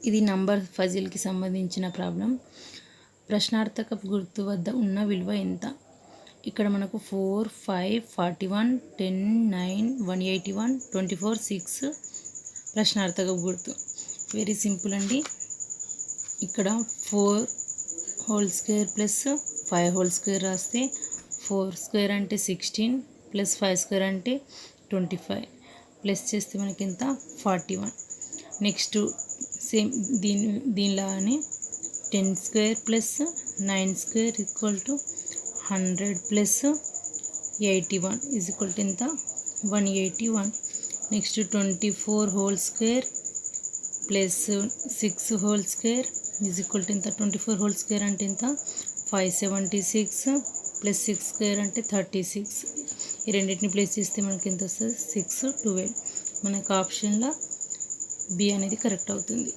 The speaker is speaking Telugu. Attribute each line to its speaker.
Speaker 1: ఇది నంబర్ ఫజిల్కి సంబంధించిన ప్రాబ్లం. ప్రశ్నార్థకపు గుర్తు వద్ద ఉన్న విలువ ఎంత? ఇక్కడ మనకు 4, 5, 41, 10, 9, 181, 24, 6 ప్రశ్నార్థకపు గుర్తు. వెరీ సింపుల్ అండి. ఇక్కడ 4 whole square plus 5 whole square రాస్తే 4 స్క్వేర్ అంటే 16 ప్లస్ 5 స్క్వేర్ అంటే 25 ప్లస్ చేస్తే మనకి ఎంత 41. నెక్స్ట్ సేమ్ దీనిలానే 10 square plus 9 square equal to 100 plus 81 is equal to ఎంత 181. Next 24 whole square plus 6 whole square is equal to ఎంత 24 హోల్ స్క్వేర్ అంటే ఎంత 576 ప్లస్ 6 స్క్వేర్ అంటే 36. ఈ రెండింటిని ప్లేస్ చేస్తే మనకి ఎంత వస్తుంది 6, 12. మనకు ఆప్షన్లో బి అనేది కరెక్ట్ అవుతుంది.